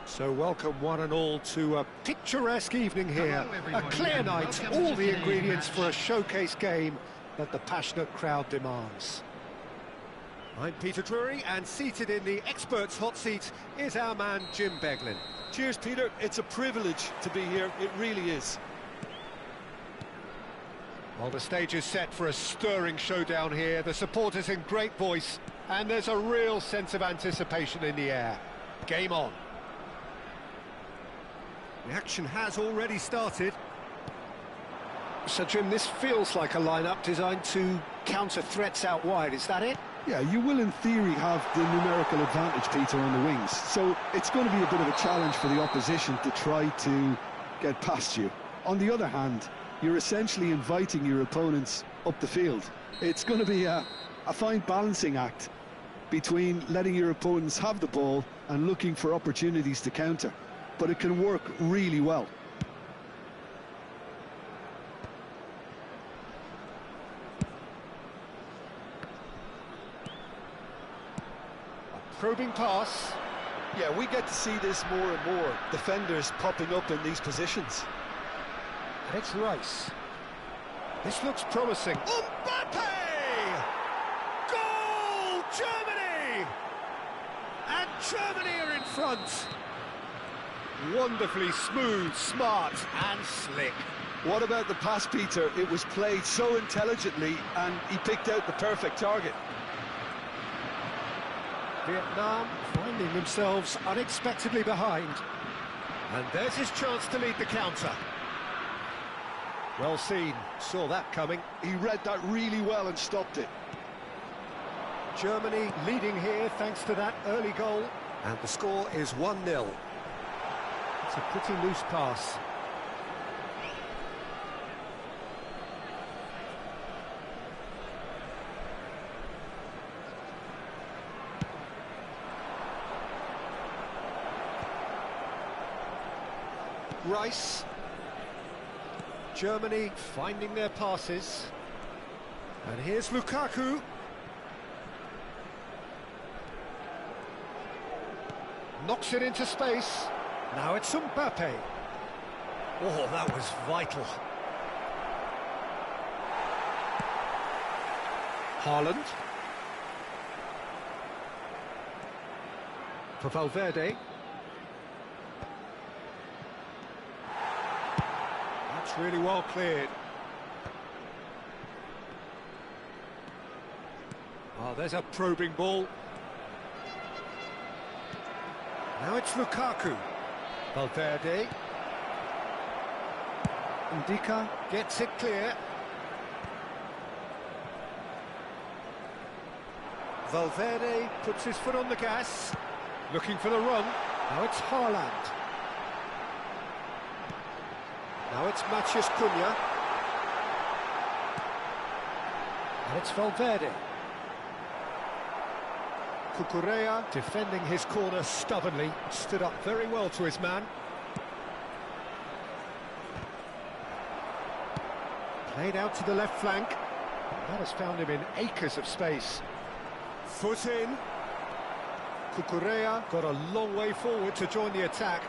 So welcome one and all to a picturesque evening here, a clear night, all the ingredients for a showcase game that the passionate crowd demands. I'm Peter Drury, and seated in the experts' hot seat is our man Jim Beglin. Cheers, Peter. It's a privilege to be here. It really is. Well, the stage is set for a stirring showdown here. The supporters in great voice, and there's a real sense of anticipation in the air. Game on. The action has already started. So, Jim, this feels like a lineup designed to counter threats out wide, is that it? Yeah, you will in theory have the numerical advantage, Peter, on the wings. So it's going to be a bit of a challenge for the opposition to try to get past you. On the other hand, you're essentially inviting your opponents up the field. It's going to be a fine balancing act between letting your opponents have the ball and looking for opportunities to counter. But it can work really well. A probing pass. Yeah, we get to see this more and more. Defenders popping up in these positions. And it's Rice. This looks promising. Mbappe! Goal! Germany! And Germany are in front. Wonderfully smooth, smart and slick. What about the pass, Peter? It was played so intelligently and he picked out the perfect target. Vietnam finding themselves unexpectedly behind. And there's his chance to lead the counter. Well seen, saw that coming. He read that really well and stopped it. Germany leading here thanks to that early goal. And the score is 1-0. It's a pretty loose pass. Rice. Germany finding their passes. And here's Lukaku. Knocks it into space. Now it's Mbappe. Oh, that was vital. Haaland. For Valverde. That's really well cleared. Oh, there's a probing ball. Now it's Lukaku. Valverde. Ndika gets it clear. Valverde puts his foot on the gas, looking for the run. Now it's Haaland. Now it's Matheus Cunha. And it's Valverde. Cucurella defending his corner stubbornly, stood up very well to his man. Played out to the left flank. That has found him in acres of space. Foot in. Cucurella got a long way forward to join the attack.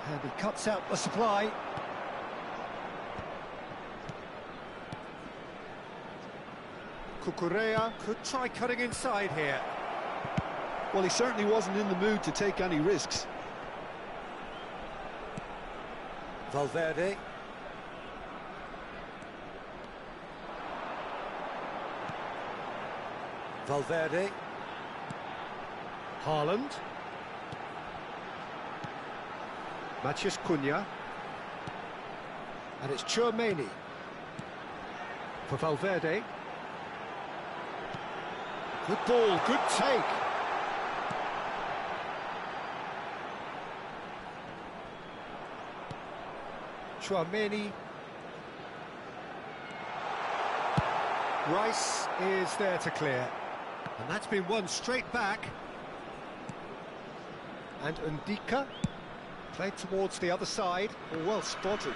And he cuts out the supply. Cucurella could try cutting inside here. Well, he certainly wasn't in the mood to take any risks. Valverde. Valverde. Haaland. Matheus Cunha. And it's Tchouaméni. For Valverde. Good ball, good take. Tchouaméni. Rice is there to clear. And that's been won straight back. And Ndika played towards the other side. Well spotted.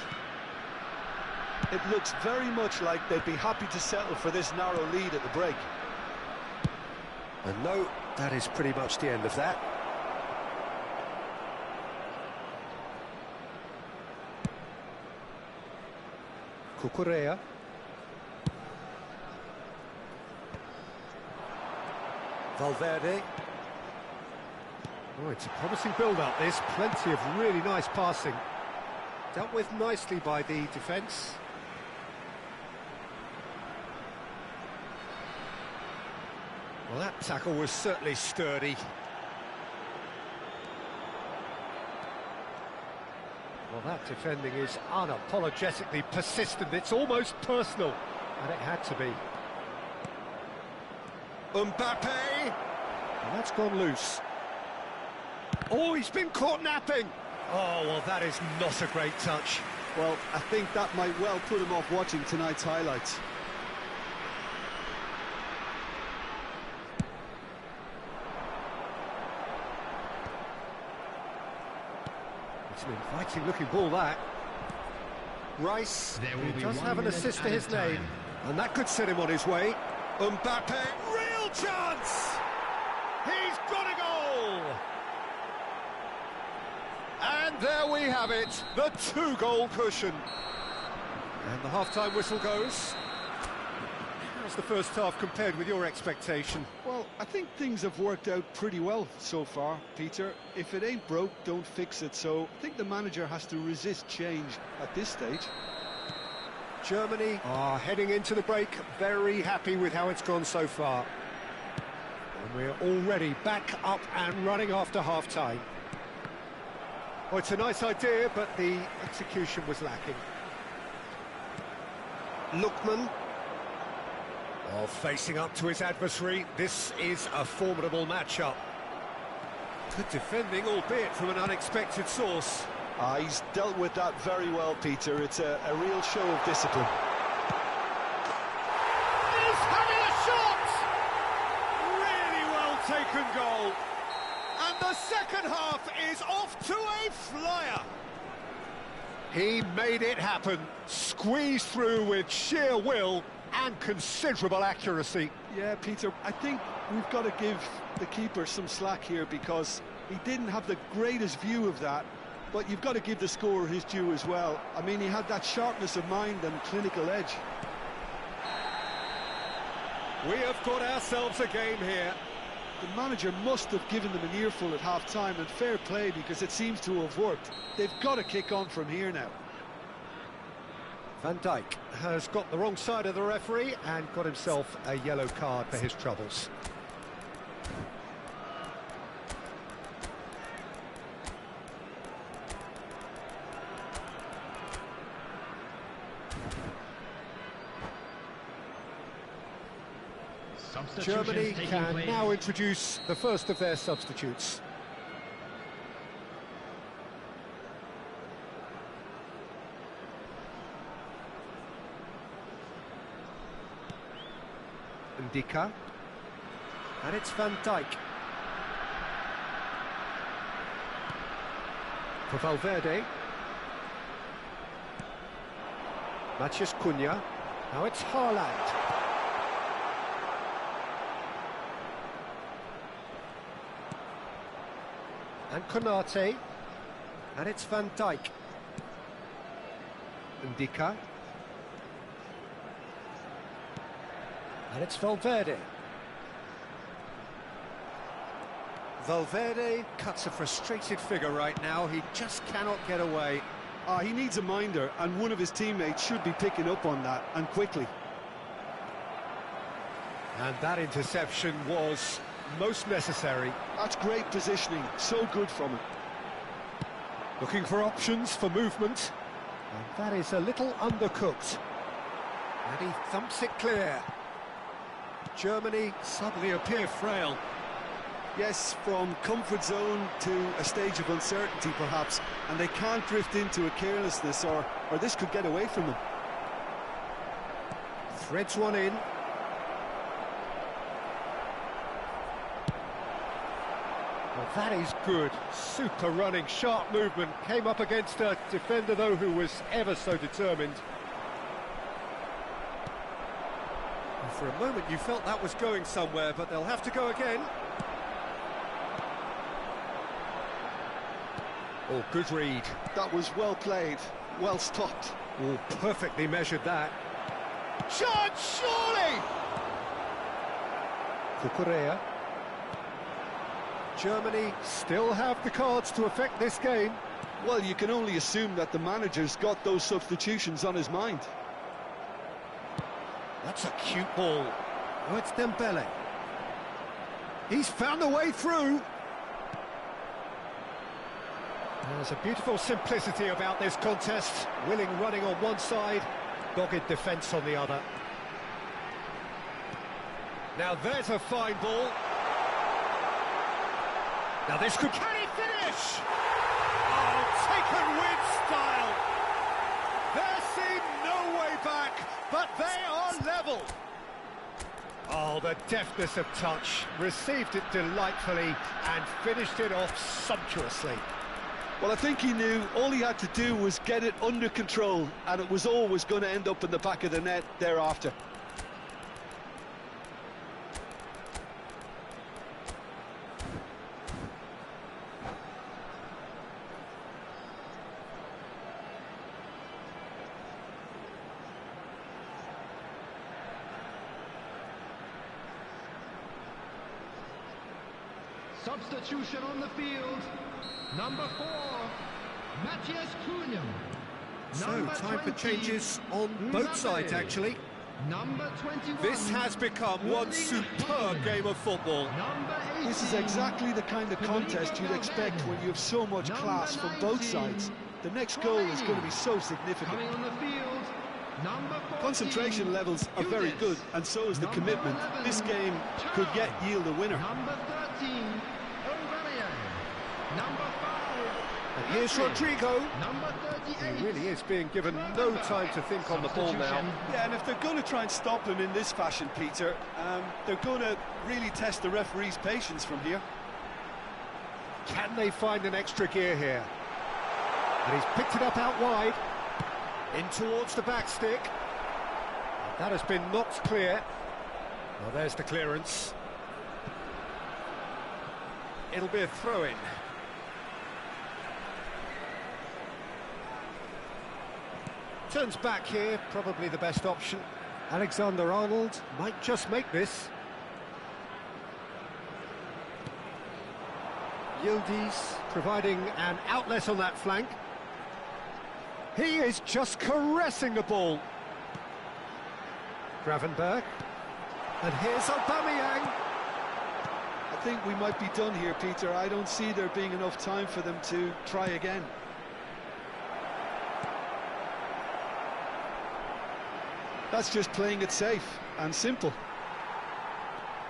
It looks very much like they'd be happy to settle for this narrow lead at the break. And no, that is pretty much the end of that. Cucurella. Valverde. Oh, it's a promising build-up, this. Plenty of really nice passing. Dealt with nicely by the defence. Well, that tackle was certainly sturdy. Well, that defending is unapologetically persistent. It's almost personal, and it had to be. Mbappe! And that's gone loose. Oh, he's been caught napping! Oh, well, that is not a great touch. Well, I think that might well put him off watching tonight's highlights. It's an inviting-looking ball, that. Rice, he does have an assist to his name, and that could set him on his way. Mbappe, real chance! He's got a goal! And there we have it, the two-goal cushion. And the half-time whistle goes. How's the first half compared with your expectation? Well, I think things have worked out pretty well so far, Peter. If it ain't broke, don't fix it. So I think the manager has to resist change at this stage. Germany are heading into the break, very happy with how it's gone so far. And we're already back up and running after half-time. Well, it's a nice idea, but the execution was lacking. Lookman. Oh, facing up to his adversary, this is a formidable matchup. Good defending, albeit from an unexpected source. He's dealt with that very well, Peter. It's a real show of discipline. He's having a shot! Really well taken goal. And the second half is off to a flyer. He made it happen, squeezed through with sheer will and considerable accuracy. Yeah, Peter, I think we've got to give the keeper some slack here because he didn't have the greatest view of that. But you've got to give the scorer his due as well. I mean, he had that sharpness of mind and clinical edge. We have got ourselves a game here. The manager must have given them an earful at half-time, and fair play, because it seems to have worked. They've got to kick on from here now. Van Dijk has got the wrong side of the referee and got himself a yellow card for his troubles. Germany can now introduce the first of their substitutes. Ndika, and it's Van Dijk. For Valverde. Matheus Cunha, now it's Haaland. And Konate, and it's Van Dijk. Ndika. And it's Valverde. Valverde cuts a frustrated figure right now. He just cannot get away. He needs a minder, and one of his teammates should be picking up on that, and quickly. And that interception was most necessary. That's great positioning, so good from him. Looking for options for movement. And that is a little undercooked. And he thumps it clear. Germany suddenly appear frail. Yes, from comfort zone to a stage of uncertainty perhaps, and they can't drift into a carelessness or this could get away from them. Threads one in. Well, that is good. Super running, sharp movement. Came up against a defender, though, who was ever so determined. And for a moment, you felt that was going somewhere, but they'll have to go again. Oh, good read. That was well played, well stopped. Oh, perfectly measured that. Chance, surely! Cucurella. Germany still have the cards to affect this game. Well, you can only assume that the manager's got those substitutions on his mind. That's a cute ball. Oh, it's Dembele. He's found a way through. There's a beautiful simplicity about this contest. Willing running on one side, dogged defence on the other. Now there's a fine ball. Now this could... Can he finish? Oh, taken with style. There seemed no way back, but they are level. Oh, the deftness of touch. Received it delightfully and finished it off sumptuously. Well, I think he knew all he had to do was get it under control, and it was always going to end up in the back of the net thereafter. Substitution on the field. Number 4, Matheus Cunha. So, time for changes on both sides, actually. Number 21. This has become one superb game of football. This is exactly the kind of contest you'd expect when you have so much class from both sides. The next goal is going to be so significant. Coming on the field, number 14, concentration levels are very good, and so is the commitment. This game could yet yield a winner. Number 13, Number 5. And here's Rodrigo. Number 38. He really is being given no time to think on the ball now. Yeah, and if they're going to try and stop him in this fashion, Peter, they're going to really test the referee's patience from here. Can they find an extra gear here? And he's picked it up out wide. In towards the back stick. That has been knocked clear. Well, there's the clearance. It'll be a throw-in. Turns back here, probably the best option. Alexander-Arnold might just make this. Yildiz providing an outlet on that flank. He is just caressing the ball. Gravenberg. And here's Aubameyang. I think we might be done here, Peter. I don't see there being enough time for them to try again. That's just playing it safe and simple.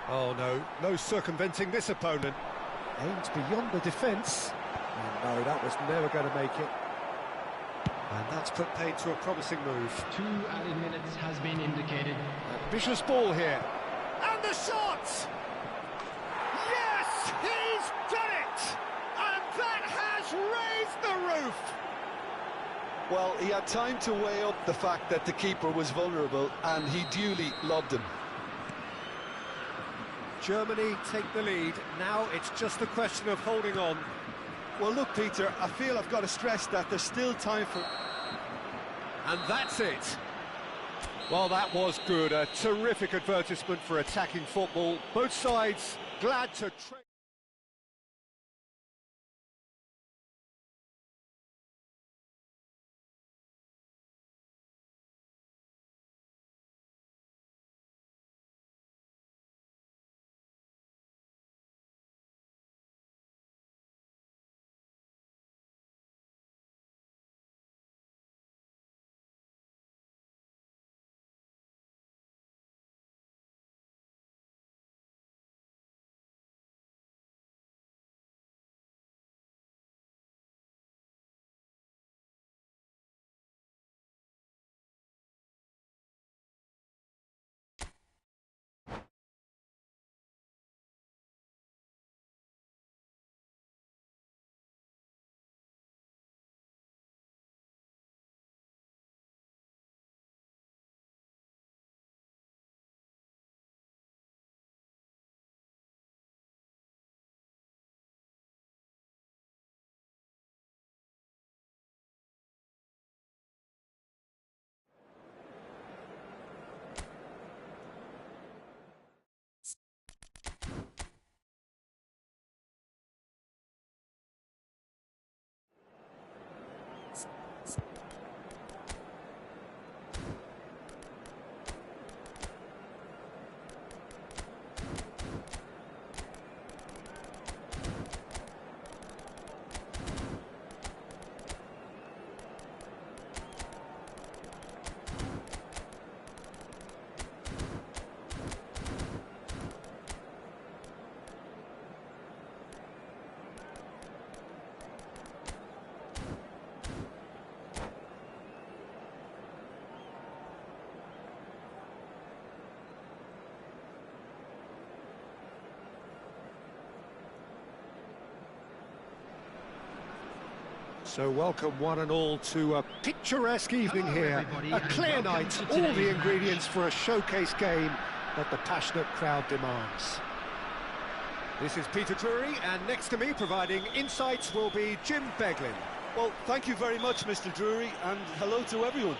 Oh no, no circumventing this opponent. Aimed beyond the defence. And no, that was never going to make it. And that's put paid to a promising move. 2 added minutes has been indicated. Ambitious ball here. And the shot! Yes, he's done it! And that has raised the roof! Well, he had time to weigh up the fact that the keeper was vulnerable, and he duly lobbed him. Germany take the lead. Now it's just a question of holding on. Well, look, Peter, I feel I've got to stress that there's still time for... And that's it. Well, that was good. A terrific advertisement for attacking football. Both sides glad to... So welcome one and all to a picturesque evening here. A clear night, all the ingredients for a showcase game that the passionate crowd demands. This is Peter Drury, and next to me providing insights will be Jim Beglin. Well, thank you very much, Mr. Drury, and hello to everyone.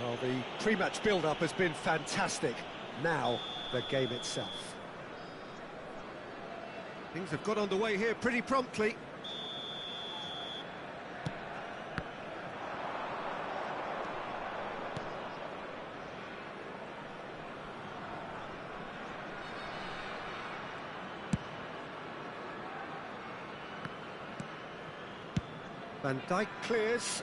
Well, the pre-match build-up has been fantastic. Now, the game itself. Things have got underway here pretty promptly. Van Dijk clears.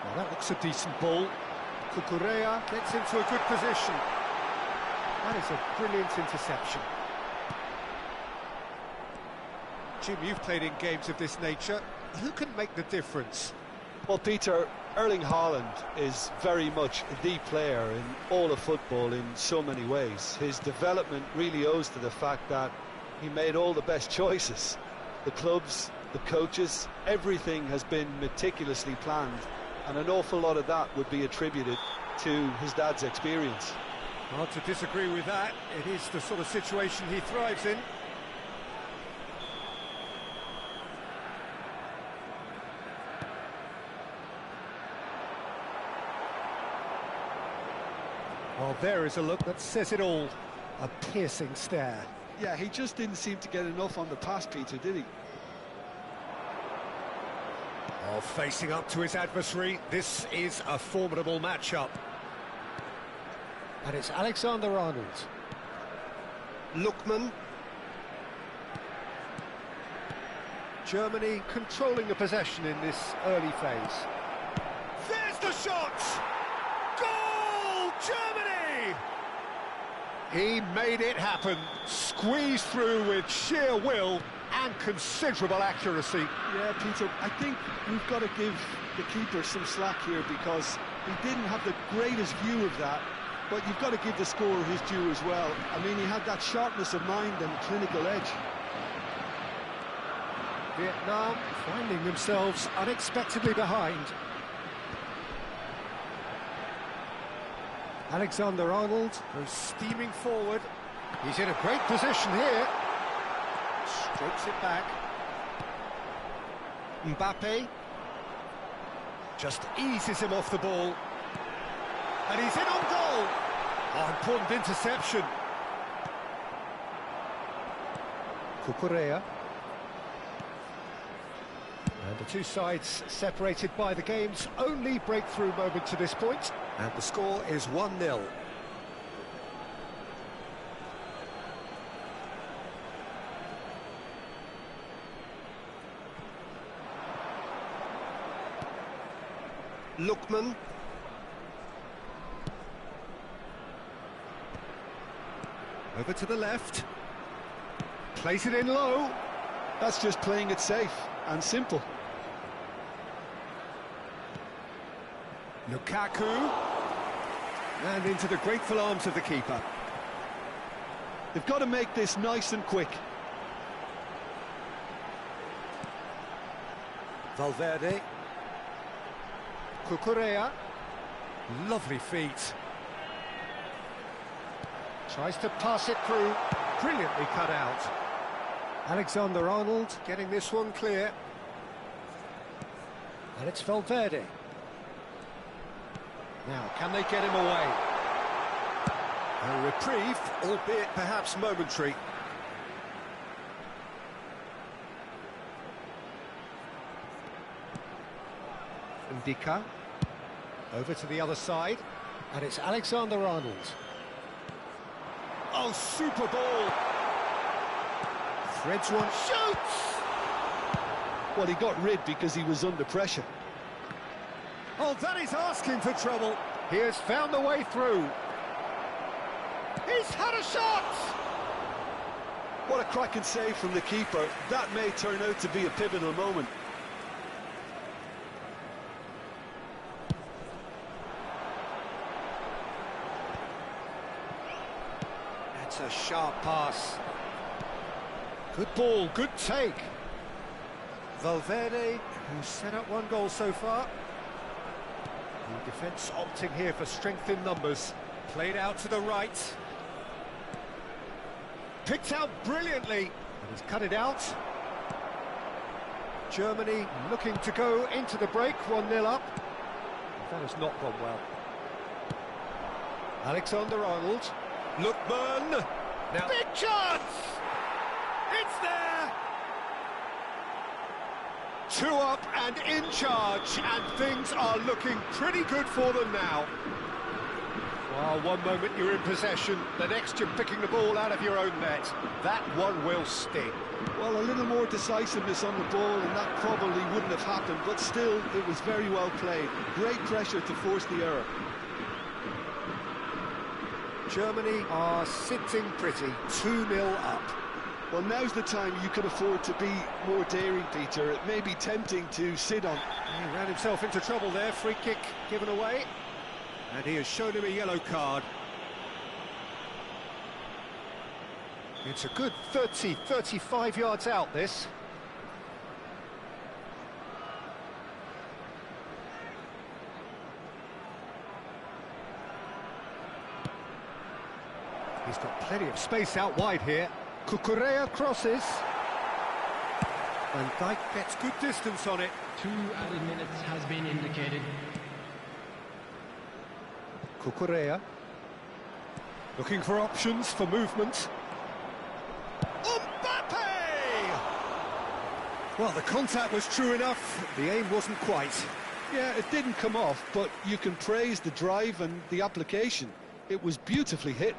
Well, that looks a decent ball. Cucurella gets into a good position. That is a brilliant interception. Jim, you've played in games of this nature. Who can make the difference? Well, Peter, Erling Haaland is very much the player in all of football in so many ways. His development really owes to the fact that he made all the best choices. The clubs, the coaches, everything has been meticulously planned, and an awful lot of that would be attributed to his dad's experience. Hard to disagree with that. It is the sort of situation he thrives in. Well, there is a look that says it all. A piercing stare. Yeah, he just didn't seem to get enough on the pass, Peter, did he? Oh, facing up to his adversary, this is a formidable matchup. And it's Alexander-Arnold. Lookman. Germany controlling the possession in this early phase. There's the shot! Goal, Germany! He made it happen, squeezed through with sheer will and considerable accuracy. Yeah, Peter, I think we've got to give the keeper some slack here because he didn't have the greatest view of that, but you've got to give the scorer his due as well. I mean, he had that sharpness of mind and clinical edge. Vietnam finding themselves unexpectedly behind. Alexander-Arnold goes steaming forward. He's in a great position here. Strokes it back. Mbappe just eases him off the ball. And he's in on goal. Oh, important interception. Cucurella. And the two sides separated by the game's only breakthrough moment to this point. And the score is 1-0. Lookman. Over to the left. Plays it in low. That's just playing it safe and simple. Lukaku. And into the grateful arms of the keeper. They've got to make this nice and quick. Valverde. Cucurella. Lovely feet. Tries to pass it through. Brilliantly cut out. Alexander-Arnold getting this one clear. And it's Valverde. Now, can they get him away? A reprieve, albeit perhaps momentary. Ndika. Over to the other side. And it's Alexander-Arnold. Oh, super ball! Threads one, shoots! Well, he got rid because he was under pressure. Oh, that is asking for trouble. He has found the way through. He's had a shot! What a cracking save from the keeper. That may turn out to be a pivotal moment. That's a sharp pass. Good ball, good take. Valverde, who's set up one goal so far. The defence opting here for strength in numbers. Played out to the right. Picked out brilliantly. And he's cut it out. Germany looking to go into the break, 1-0 up. That has not gone well. Alexander-Arnold. Lookman. Now, big chance! It's there! 2 up and in charge, and things are looking pretty good for them now. Well, one moment you're in possession, the next you're picking the ball out of your own net. That one will sting. Well, a little more decisiveness on the ball, and that probably wouldn't have happened, but still, it was very well played. Great pressure to force the error. Germany are sitting pretty, 2-0 up. Well, now's the time you can afford to be more daring, Peter. It may be tempting to sit on. He ran himself into trouble there, free kick given away. And he has shown him a yellow card. It's a good 30, 35 yards out, this. He's got plenty of space out wide here. Cucurella crosses. Van Dijk gets good distance on it. 2 added minutes has been indicated. Cucurella. Looking for options for movement. Mbappe! Well, the contact was true enough, the aim wasn't quite. Yeah, it didn't come off, but you can praise the drive and the application. It was beautifully hit.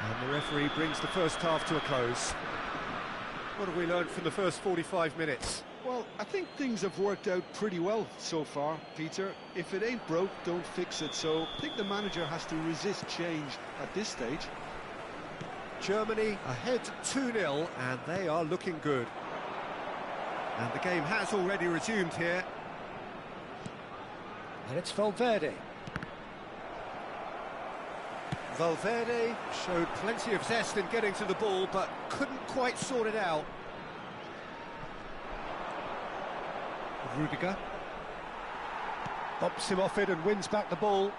And the referee brings the first half to a close. What have we learned from the first 45 minutes? Well, I think things have worked out pretty well so far, Peter. If it ain't broke, don't fix it. So I think the manager has to resist change at this stage. Germany ahead 2-0, and they are looking good. And the game has already resumed here. And it's Valverde. Valverde showed plenty of zest in getting to the ball, but couldn't quite sort it out. Rudiger bops him off it and wins back the ball.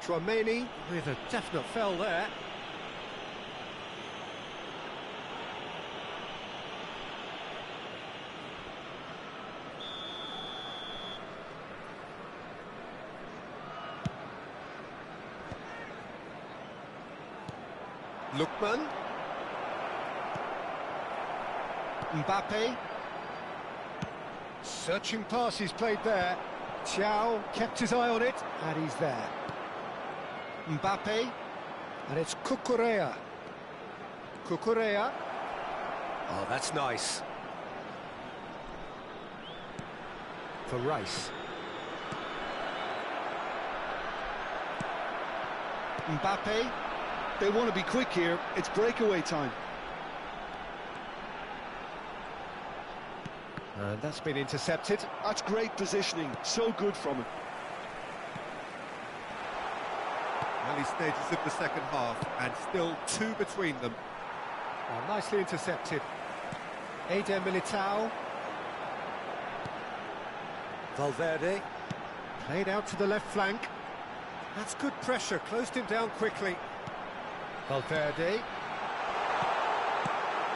Tchouaméni with a definite foul there. Lookman. Mbappe. Searching pass he's played there. Thiaw kept his eye on it, and he's there. Mbappe. And it's Cucurella. Cucurella. Oh, that's nice. For Rice. Mbappe. They want to be quick here. It's breakaway time. And that's been intercepted. That's great positioning. So good from him. Early stages of the second half, and still 2 between them. Oh, nicely intercepted. Eder Militao. Valverde. Played out to the left flank. That's good pressure, closed him down quickly. Valverde.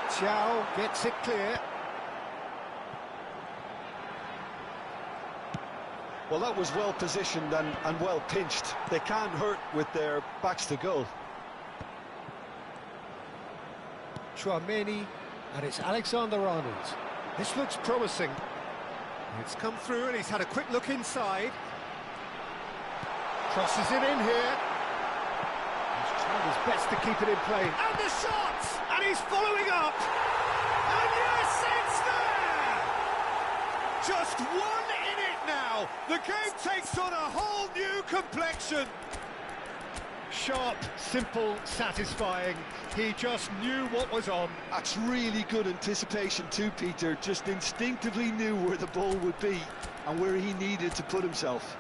Thiaw gets it clear. Well, that was well positioned and well pinched. They can't hurt with their backs to goal. Tchouaméni, and it's Alexander-Arnold. This looks promising. It's come through and he's had a quick look inside. Crosses it in here. He's trying his best to keep it in play. And the shot! And he's following up! And yes, it's there! Just one in it now. The game takes on a whole new complexion. Sharp, simple, satisfying. He just knew what was on. That's really good anticipation too, Peter. Just instinctively knew where the ball would be and where he needed to put himself.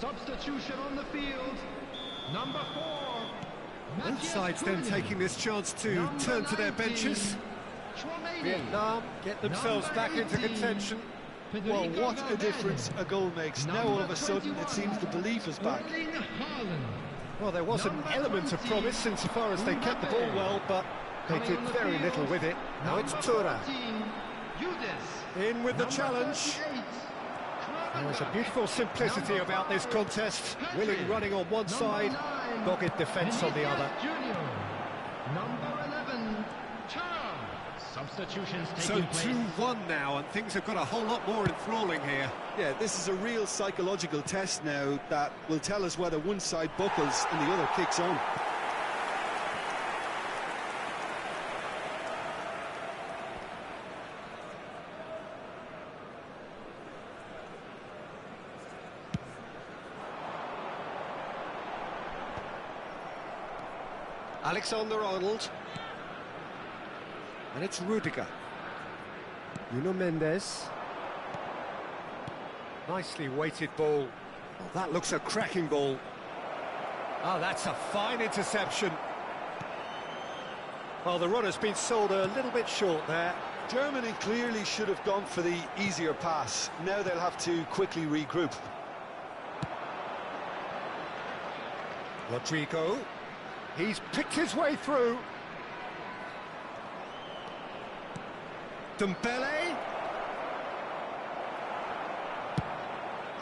Substitution on the field. Number 4. Both sides then taking this chance to turn to their benches. Vietnam get themselves back into contention. Well, what a difference a goal makes. Now all of a sudden it seems the belief is back. Well, there was an element of promise insofar as they kept the ball well, but they did very little with it. Now it's Tura. In with the challenge. There's a beautiful simplicity about this contest. Willing running on one side, dogged defence on the other. Number 11, substitutions So taking place. 2-1 now, and things have got a whole lot more enthralling here. Yeah, this is a real psychological test now that will tell us whether one side buckles and the other kicks on. Alexander-Arnold. And it's Rudiger. Nuno Mendes. Nicely weighted ball. Oh, that looks a cracking ball. Oh, that's a fine interception. Well, the runner's been sold a little bit short there. Germany clearly should have gone for the easier pass. Now they'll have to quickly regroup. Rodrigo. He's picked his way through. Dembele.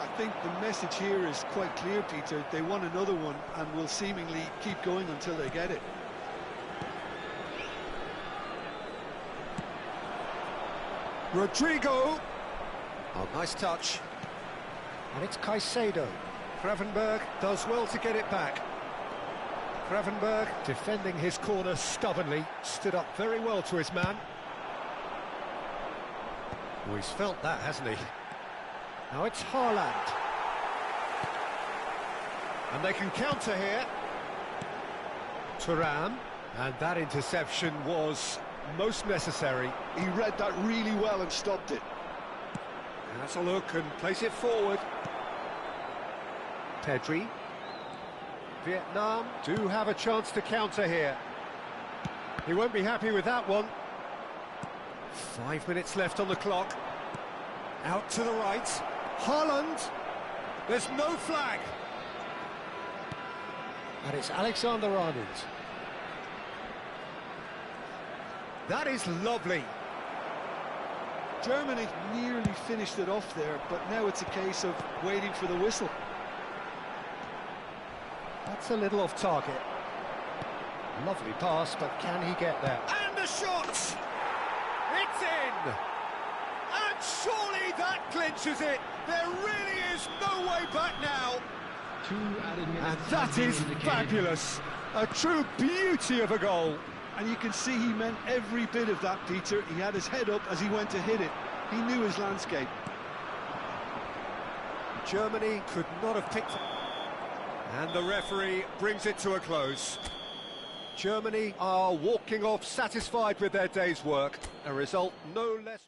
I think the message here is quite clear, Peter. They want another one and will seemingly keep going until they get it. Rodrigo. Oh, nice touch. And it's Caicedo. Gravenberg does well to get it back. Gravenberg defending his corner stubbornly, stood up very well to his man. Oh, he's felt that, hasn't he? Now it's Haaland. And they can counter here. Thuram. And that interception was most necessary. He read that really well and stopped it. Has a look and plays it forward. Pedri. Vietnam do have a chance to counter here. He won't be happy with that one. 5 minutes left on the clock. Out to the right. Haaland. There's no flag. And it's Alexander-Arnold. That is lovely. Germany nearly finished it off there, but now it's a case of waiting for the whistle. That's a little off target. Lovely pass, but can he get there? And a shot! It's in! And surely that clinches it! There really is no way back now! And that is fabulous! A true beauty of a goal! And you can see he meant every bit of that, Peter. He had his head up as he went to hit it. He knew his landscape. Germany could not have picked... And the referee brings it to a close. Germany are walking off satisfied with their day's work. A result no less...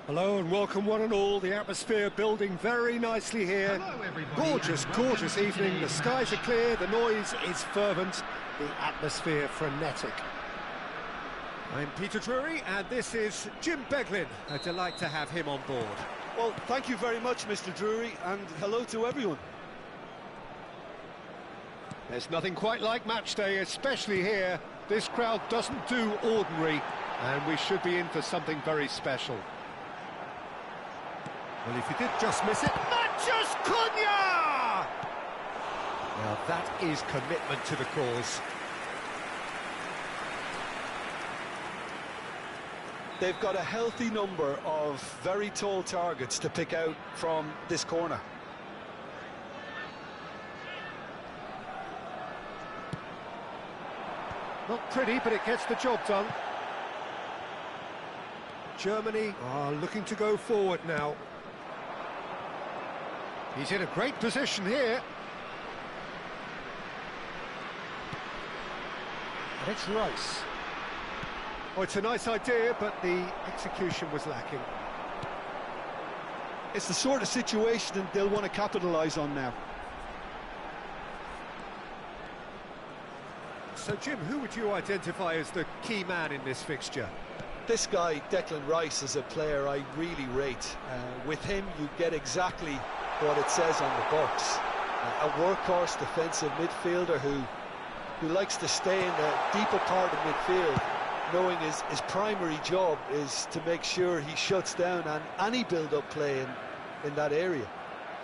Hello and welcome one and all. The atmosphere building very nicely here. Hello, everybody. Gorgeous, gorgeous evening. The skies are clear, the noise is fervent, the atmosphere frenetic. I'm Peter Drury, and this is Jim Beglin. A delight to have him on board. Well, thank you very much, Mr. Drury, and hello to everyone. There's nothing quite like match day, especially here. This crowd doesn't do ordinary, and we should be in for something very special. Well, if you did just miss it... Matches Cunha! Now that is commitment to the cause. They've got a healthy number of very tall targets to pick out from this corner. Not pretty, but it gets the job done. Germany are looking to go forward now. He's in a great position here. And it's Rice. Oh, it's a nice idea, but the execution was lacking. It's the sort of situation that they'll want to capitalise on now. So, Jim, who would you identify as the key man in this fixture? This guy, Declan Rice, is a player I really rate. With him, you get exactly what it says on the box. A workhorse defensive midfielder who likes to stay in the deeper part of midfield, knowing his primary job is to make sure he shuts down any build-up play in that area.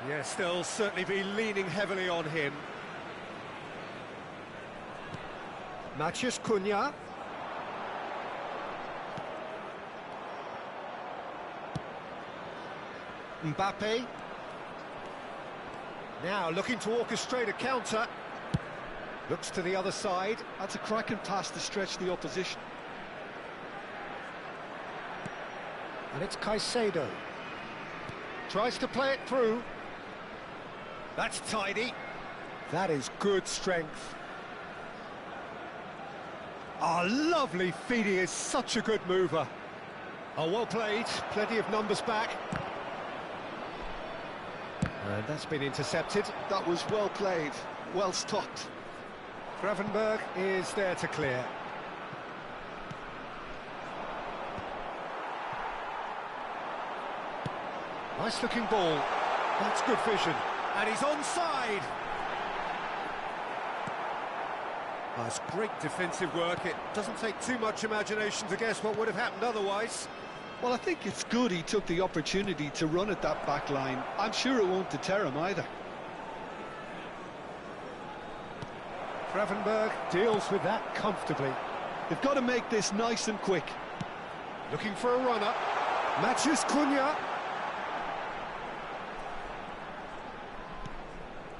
Yes, they'll certainly be leaning heavily on him. Matches Cunha. Mbappe. Now looking to orchestrate a counter. Looks to the other side. That's a cracking pass to stretch the opposition. And it's Caicedo. Tries to play it through. That's tidy. That is good strength. Oh, lovely feed. He is such a good mover. Oh, well played. Plenty of numbers back. And that's been intercepted. That was well played, well stopped. Gravenberg is there to clear. Nice looking ball. That's good vision. And he's onside. That's great defensive work. It doesn't take too much imagination to guess what would have happened otherwise. Well, I think it's good he took the opportunity to run at that back line. I'm sure it won't deter him either. Gravenberg deals with that comfortably. They've got to make this nice and quick. Looking for a runner. Matches Cunha.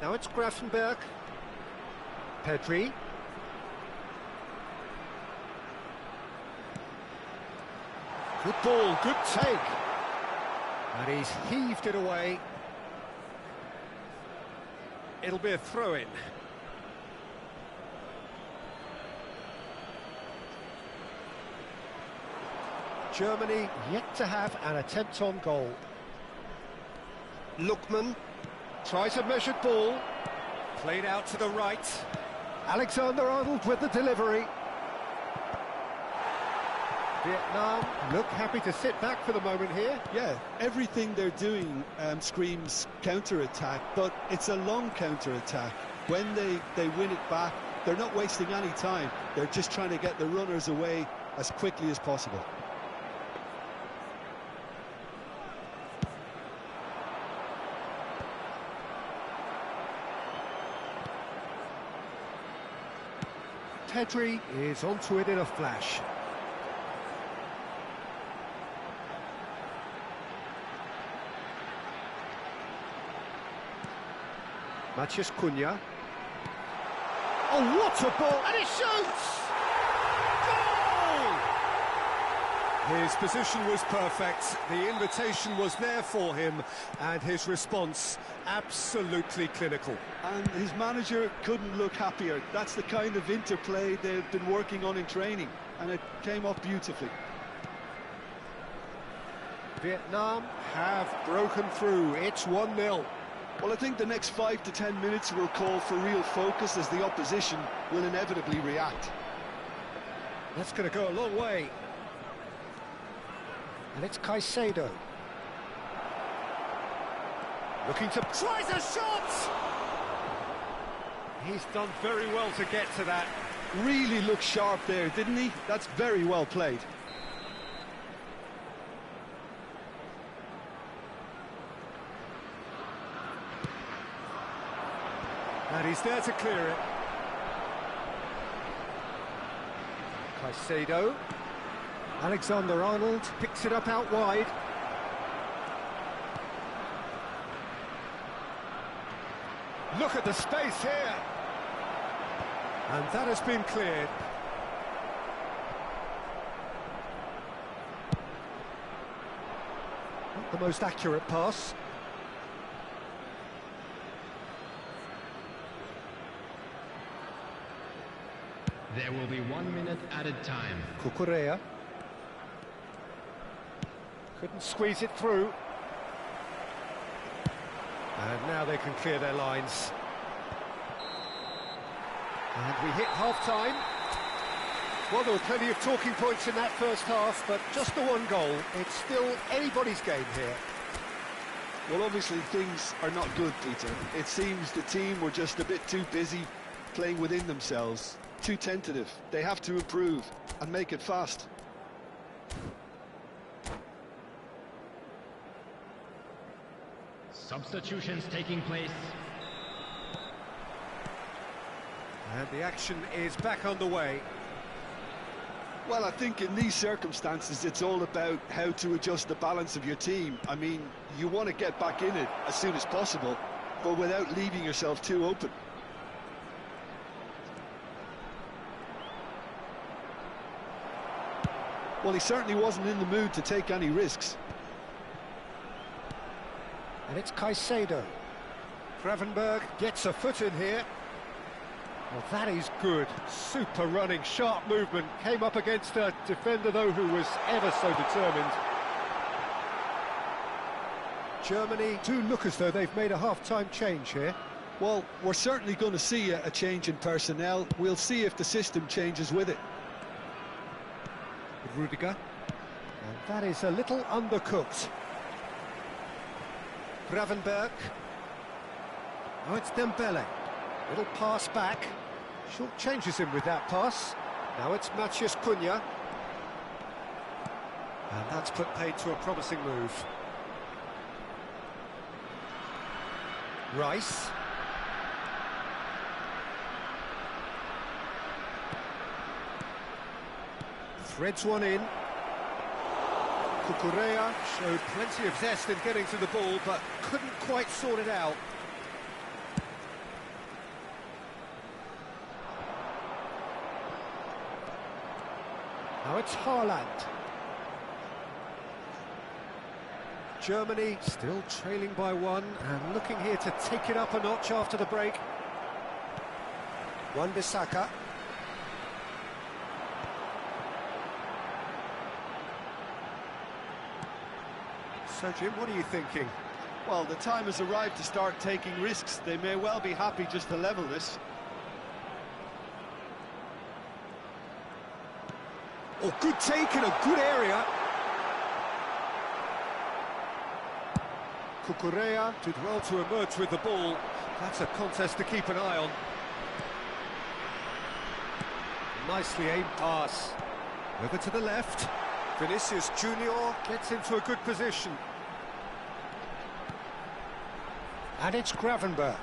Now it's Gravenberg. Pedri. Good ball, good take. And he's heaved it away. It'll be a throw-in. Germany yet to have an attempt on goal. Lookman tries a measured ball. Played out to the right. Alexander-Arnold with the delivery. Vietnam look happy to sit back for the moment here. Yeah, everything they're doing screams counter-attack, but it's a long counter-attack. When they win it back, they're not wasting any time. They're just trying to get the runners away as quickly as possible. Pedri is onto it in a flash. Matches Cunha. Oh, what a ball! And he shoots! Goal! His position was perfect. The invitation was there for him, and his response absolutely clinical. And his manager couldn't look happier. That's the kind of interplay they've been working on in training, and it came off beautifully. Vietnam have broken through. It's 1-0. Well, I think the next 5 to 10 minutes will call for real focus as the opposition will inevitably react. That's going to go a long way. And it's Caicedo. Looking to... tries a shot! He's done very well to get to that. Really looked sharp there, didn't he? That's very well played. And he's there to clear it. Caicedo. Alexander-Arnold picks it up out wide. Look at the space here. And that has been cleared. Not the most accurate pass. There will be 1 minute added time. Cucurella. Couldn't squeeze it through. And now they can clear their lines. And we hit half-time. Well, there were plenty of talking points in that first half, but just the one goal. It's still anybody's game here. Well, obviously things are not good, Peter. It seems the team were just a bit too busy playing within themselves. Too tentative. They have to improve and make it fast. Substitutions taking place. And the action is back underway. Well, I think in these circumstances it's all about how to adjust the balance of your team. I mean, you want to get back in it as soon as possible, but without leaving yourself too open. Well, he certainly wasn't in the mood to take any risks. And it's Caicedo. Gravenberg gets a foot in here. Well, that is good. Super running, sharp movement. Came up against a defender, though, who was ever so determined. Germany do look as though they've made a half-time change here. Well, we're certainly going to see a change in personnel. We'll see if the system changes with it. Rudiger. And that is a little undercooked. Gravenberg. Oh, it's Dembele. Little pass back. Short changes him with that pass. Now it's Matheus Cunha. And that's put paid to a promising move. Rice. Threads one in. Cucurella showed plenty of zest in getting to the ball, but couldn't quite sort it out. Now it's Haaland. Germany still trailing by one and looking here to take it up a notch after the break. Wan-Bissaka. So, Jim, what are you thinking? Well, the time has arrived to start taking risks. They may well be happy just to level this. Oh, good take in a good area. Cucurella did well to emerge with the ball. That's a contest to keep an eye on. Nicely aimed pass. Over to the left. Vinicius Junior gets into a good position. And it's Gravenberg.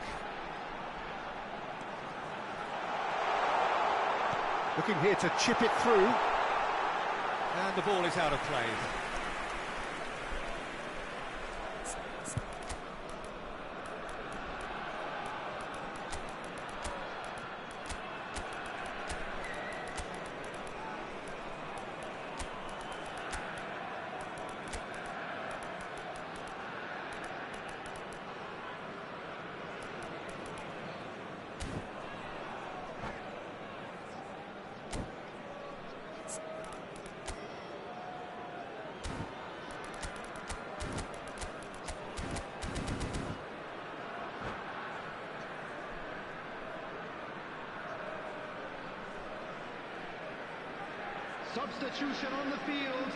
Looking here to chip it through. And the ball is out of play. Substitution on the field.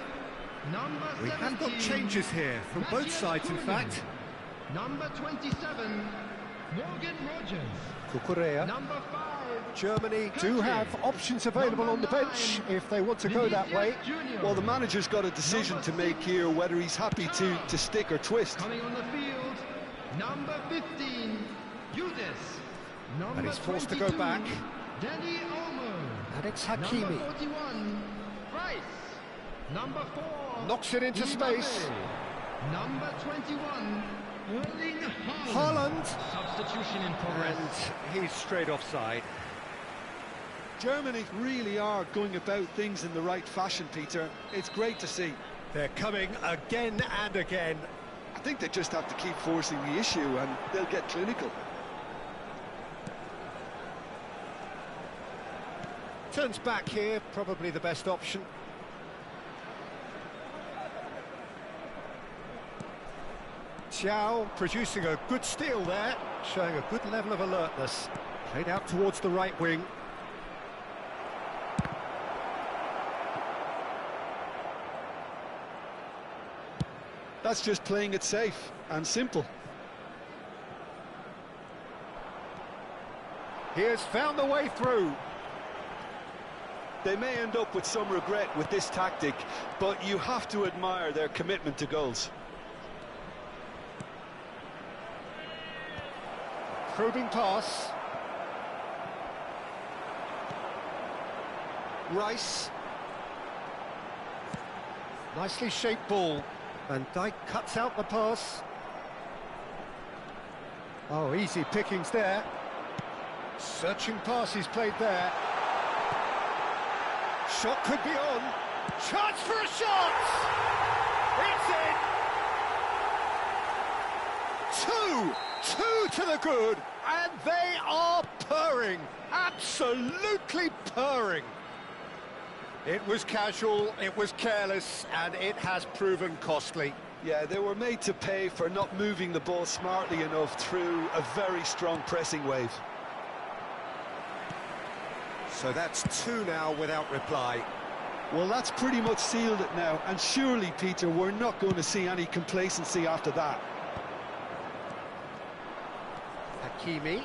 Number We have got 17, changes here from both Matthias sides, in Cunha. fact. Number 27, Morgan Rogers. Cucurella. Number 5, Germany do have options available on the bench if they want to go that way. Well, the manager's got a decision to make here, whether he's happy to stick or twist. Coming on the field, number 15, Yudis. Number And he's forced to 22, go back. Danny Olmo. And it's Number Hakimi. 41, Rice. Number 4, Knocks it into Mbappe. space. Number 21, Erling Haaland. Haaland. Substitution in progress. And he's straight offside. Germany really are going about things in the right fashion, Peter. It's great to see. They're coming again and again. I think they just have to keep forcing the issue and they'll get clinical. Turns back here, probably the best option. Xiao producing a good steal there, showing a good level of alertness. Played out towards the right wing. That's just playing it safe and simple. He has found the way through. They may end up with some regret with this tactic, but you have to admire their commitment to goals. Probing pass. Rice. Nicely shaped ball. Van Dijk cuts out the pass. Oh, easy pickings there. Searching pass he's played there. Shot could be on. Chance for a shot! It's in! Two to the good, and they are purring. Absolutely purring. It was casual, it was careless, and it has proven costly. Yeah, they were made to pay for not moving the ball smartly enough through a very strong pressing wave. So that's two now without reply. Well, that's pretty much sealed it now, and surely, Peter, we're not going to see any complacency after that. Hakimi.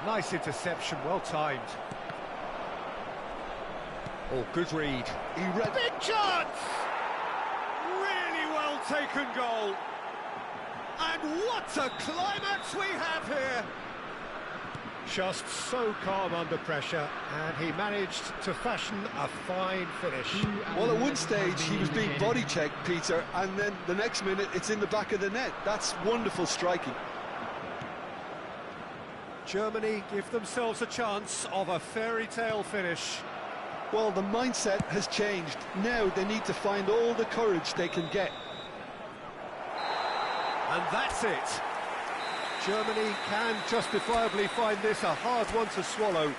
Nice interception, well timed. Oh, good read. He read. Big chance! Really well taken goal. And what a climax we have here! Just so calm under pressure, and he managed to fashion a fine finish. Well, at one stage, he was being body-checked, Peter, and then the next minute, it's in the back of the net. That's wonderful striking. Germany give themselves a chance of a fairy tale finish. Well, the mindset has changed. Now they need to find all the courage they can get. And that's it. Germany can justifiably find this a hard one to swallow.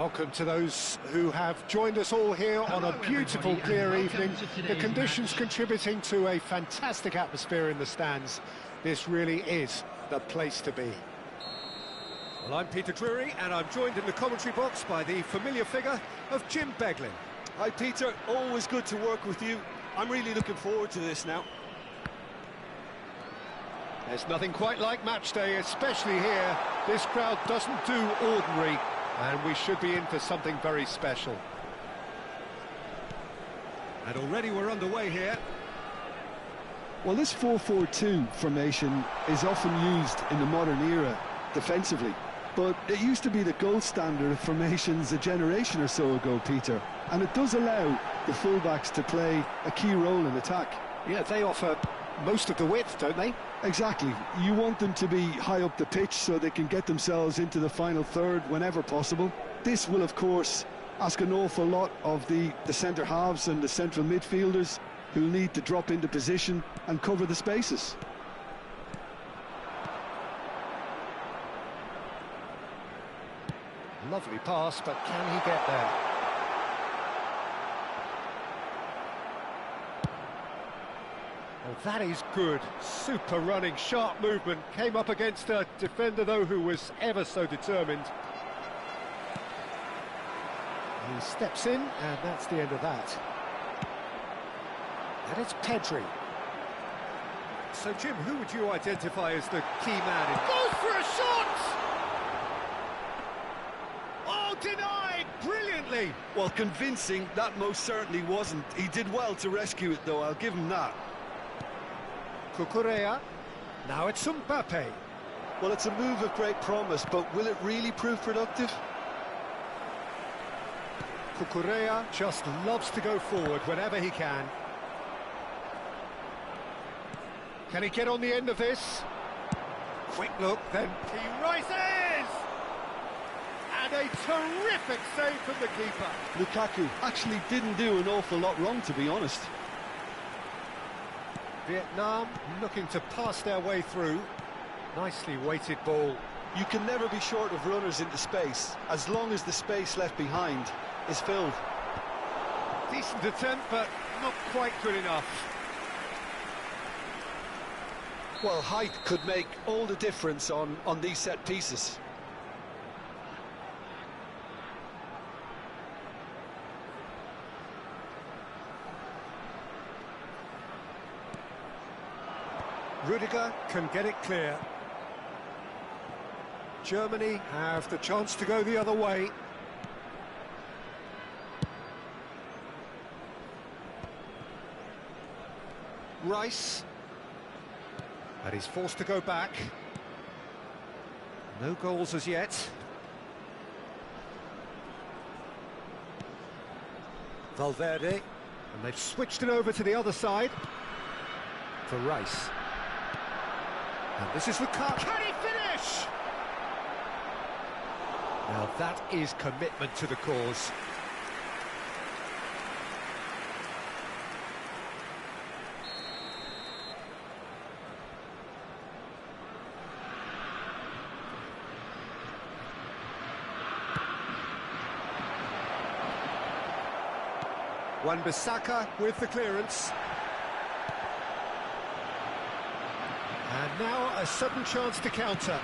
Welcome to those who have joined us all here on a beautiful, clear evening. The conditions contributing to a fantastic atmosphere in the stands. This really is the place to be. Well, I'm Peter Drury, and I'm joined in the commentary box by the familiar figure of Jim Beglin. Hi Peter, always good to work with you. I'm really looking forward to this now. There's nothing quite like match day, especially here. This crowd doesn't do ordinary, and we should be in for something very special. And already we're underway here. Well, this 4-4-2 formation is often used in the modern era defensively, but it used to be the gold standard of formations a generation or so ago, Peter, and it does allow the fullbacks to play a key role in attack. Yeah, they offer most of the width, don't they? Exactly. You want them to be high up the pitch so they can get themselves into the final third whenever possible. This will, of course, ask an awful lot of the centre halves and the central midfielders, who'll need to drop into position and cover the spaces. Lovely pass, but can he get there? Well, that is good. Super running, sharp movement. Came up against a defender, though, who was ever so determined. He steps in, and that's the end of that. And it's Pedri. So, Jim, who would you identify as the key man in... Goes for a shot! Oh, denied brilliantly! Well, convincing, that most certainly wasn't. He did well to rescue it, though, I'll give him that. Cucurella. Now it's Mbappe. Well, it's a move of great promise, but will it really prove productive? Cucurella just loves to go forward whenever he can. Can he get on the end of this? Quick look, then he rises! And a terrific save from the keeper. Lukaku actually didn't do an awful lot wrong, to be honest. Vietnam looking to pass their way through. Nicely weighted ball. You can never be short of runners into space, as long as the space left behind is filled. Decent attempt, but not quite good enough. Well, height could make all the difference on these set pieces. Rudiger can get it clear. Germany have the chance to go the other way. Rice. And he's forced to go back. No goals as yet. Valverde. And they've switched it over to the other side. For Rice. And this is Lukaku. Can he finish? Now that is commitment to the cause. Wan-Bissaka with the clearance. And now a sudden chance to counter.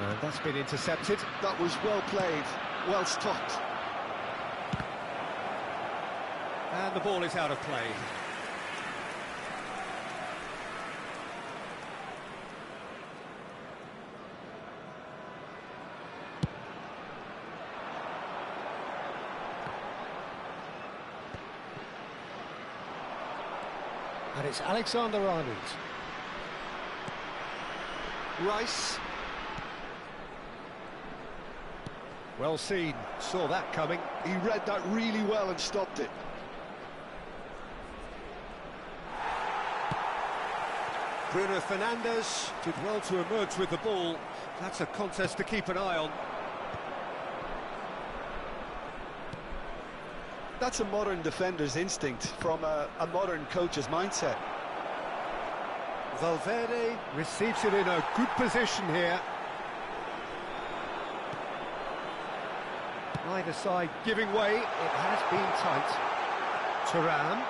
And that's been intercepted. That was well played, well stopped. And the ball is out of play. And it's Alexander-Arnold. Rice. Well seen, saw that coming. He read that really well and stopped it. Bruno Fernandes did well to emerge with the ball. That's a contest to keep an eye on. That's a modern defender's instinct from a modern coach's mindset. Valverde receives it in a good position here. Either side giving way, it has been tight. Thuram.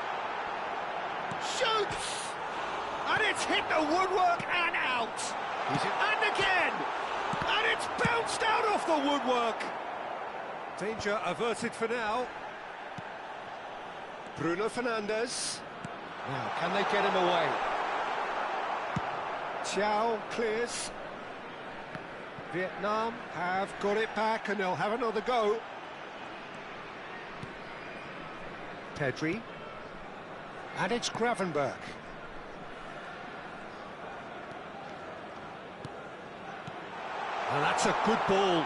Shoots! And it's hit the woodwork and out! And again! And it's bounced out off the woodwork! Danger averted for now. Bruno Fernandes. Now, can they get him away? Chow clears. Vietnam have got it back and they'll have another go. Pedri. And it's Gravenberch. And that's a good ball.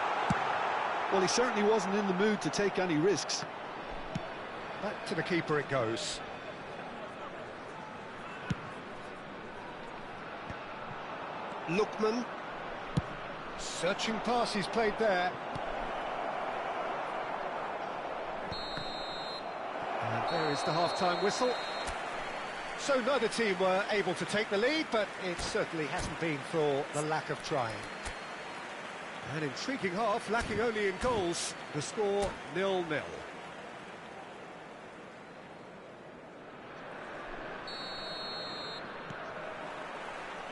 Well, he certainly wasn't in the mood to take any risks. Back to the keeper it goes. Lookman. Searching pass he's played there. And there is the half-time whistle. So neither team were able to take the lead, but it certainly hasn't been for the lack of trying. An intriguing half, lacking only in goals. The score 0-0.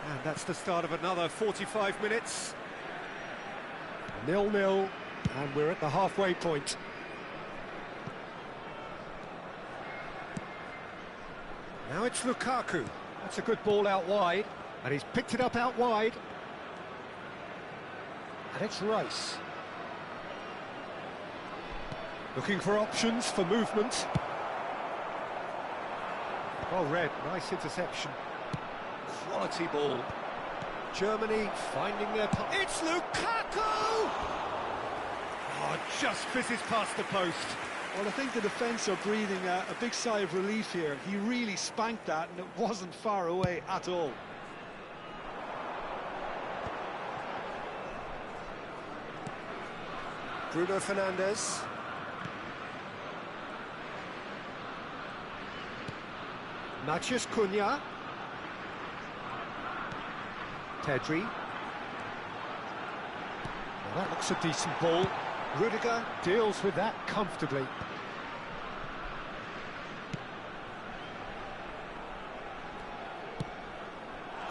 And that's the start of another 45 minutes. 0-0, and we're at the halfway point. Now it's Lukaku. That's a good ball out wide, and he's picked it up out wide. And it's Rice. Looking for options for movement. Well read, nice interception. Quality ball. Germany finding their... It's Lukaku! Oh, just fizzes past the post. Well, I think the defence are breathing a big sigh of relief here. He really spanked that, and it wasn't far away at all. Bruno Fernandes. Matheus Cunha. Pedri. Well, that looks a decent ball. Rudiger deals with that comfortably.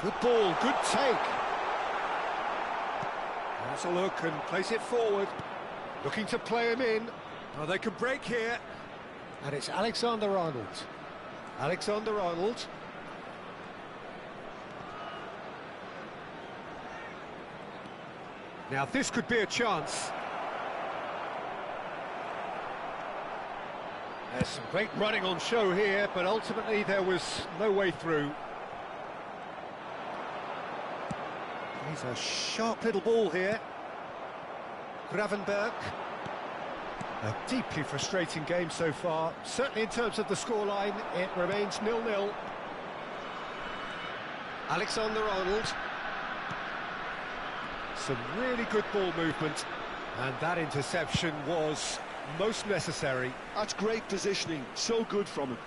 Good ball, good take. Has a look and place it forward. Looking to play him in. Oh, they can break here. And it's Alexander-Arnold. Alexander-Arnold. Now this could be a chance. There's some great running on show here, but ultimately there was no way through. He's a sharp little ball here. Gravenberch. A deeply frustrating game so far. Certainly in terms of the scoreline, it remains 0-0. Alexander-Arnold. Some really good ball movement, and that interception was most necessary. That's great positioning, so good from him.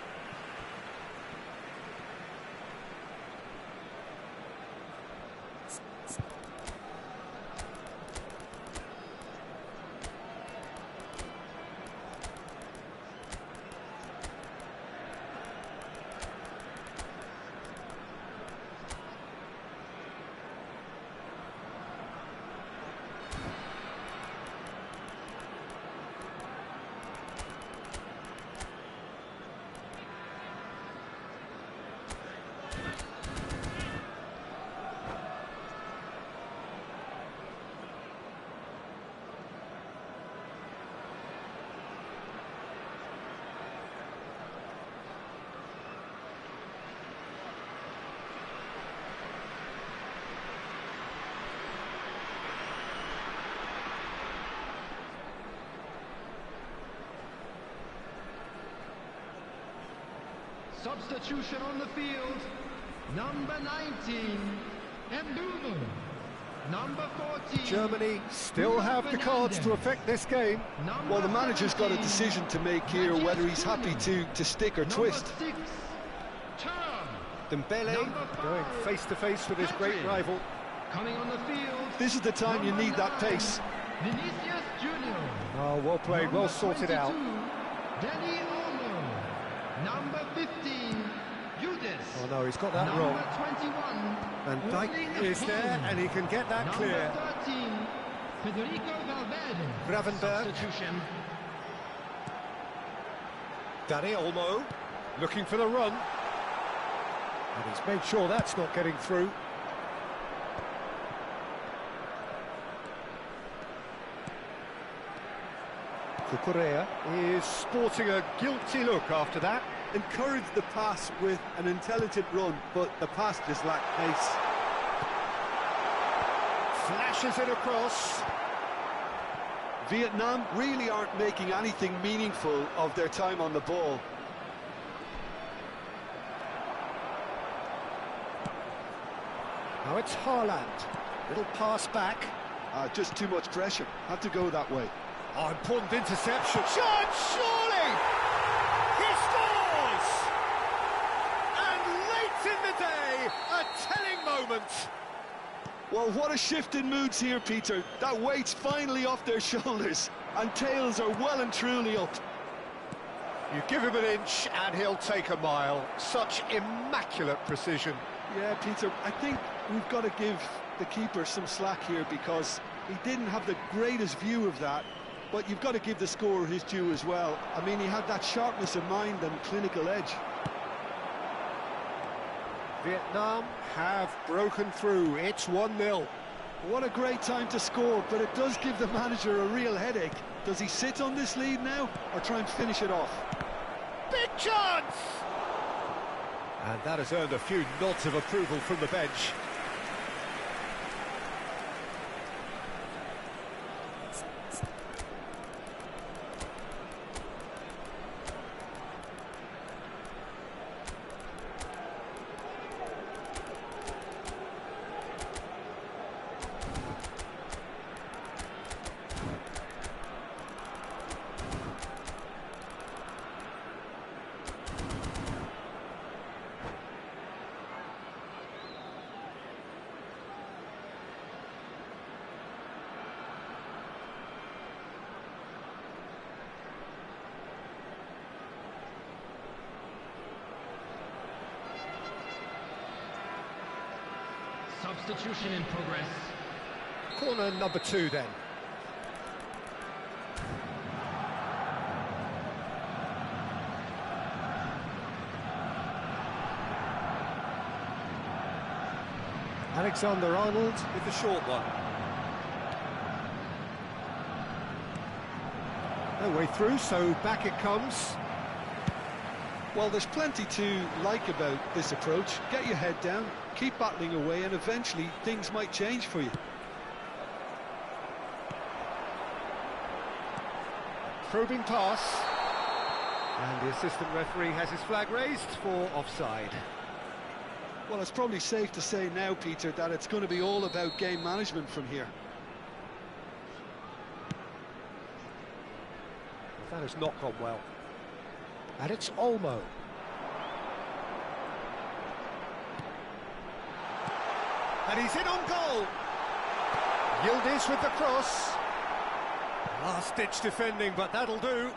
Substitution on the field. Number 19, Mbumo. Number 14. Germany still have the cards to affect this game. Well, the manager's got a decision to make here, whether he's happy to stick or twist. Dembele going face-to-face with his great rival. Coming on the field. This is the time you need that pace. Vinicius Junior. Oh, Oh, well played, well sorted out. Danny Olmo. Number 15, Judas. Oh no, he's got that wrong. Number 21, And Dyke is there, and he can get that clear. Number 13, Federico Valverde. Gravenberg. Substitution. Danny Olmo, looking for the run. And he's made sure that's not getting through. Cucurella is sporting a guilty look after that. Encouraged the pass with an intelligent run, but the pass just lacked pace. Flashes it across. Vietnam really aren't making anything meaningful of their time on the ball. Now it's Haaland. Little pass back. Just too much pressure. Had to go that way. Oh, important interception. Shot, surely! He scores! And late in the day, a telling moment. Well, what a shift in moods here, Peter. That weight's finally off their shoulders, and tails are well and truly up. You give him an inch and he'll take a mile. Such immaculate precision. Yeah, Peter, I think we've got to give the keeper some slack here because he didn't have the greatest view of that, but you've got to give the scorer his due as well. I mean, he had that sharpness of mind and clinical edge. Vietnam have broken through. It's 1-0. What a great time to score, but it does give the manager a real headache. Does he sit on this lead now or try and finish it off? Big chance! And that has earned a few nods of approval from the bench. Substitution in progress. Corner number 2 then. Alexander-Arnold with the short one. No way through, so back it comes. Well, there's plenty to like about this approach. Get your head down, keep battling away, and eventually things might change for you. Probing pass. And the assistant referee has his flag raised for offside. Well, it's probably safe to say now, Peter, that it's going to be all about game management from here. That has not gone well. And it's Olmo. And he's in on goal. Yildiz with the cross. Last-ditch defending, but that'll do.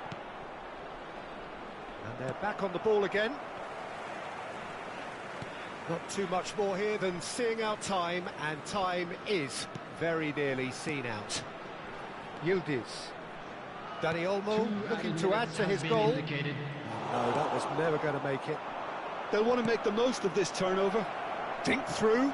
And they're back on the ball again. Not too much more here than seeing out time, and time is very nearly seen out. Yildiz. Danny Olmo looking to add to his goal. No, that was never going to make it. They'll want to make the most of this turnover. Dink through.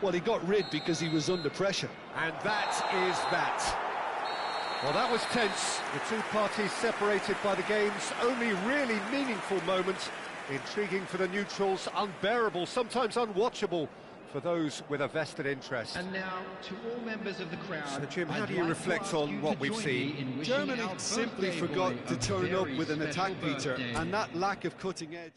Well, he got rid because he was under pressure. And that is that. Well, that was tense. The two parties separated by the game's only really meaningful moment. Intriguing for the neutrals, unbearable, sometimes unwatchable for those with a vested interest. And now, to all members of the crowd, So, Jim, how do you reflect on what we've seen? Germany simply forgot to turn up with an attack, Peter, and that lack of cutting edge.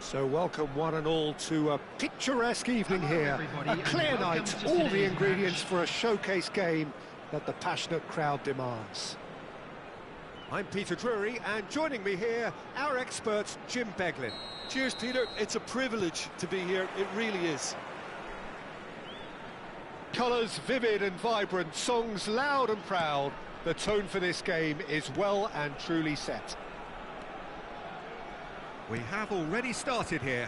So welcome one and all to a picturesque evening here. A clear night, all the ingredients for a showcase game that the passionate crowd demands. I'm Peter Drury, and joining me here, our expert, Jim Beglin. Cheers, Peter. It's a privilege to be here. It really is. Colours vivid and vibrant, songs loud and proud. The tone for this game is well and truly set. We have already started here.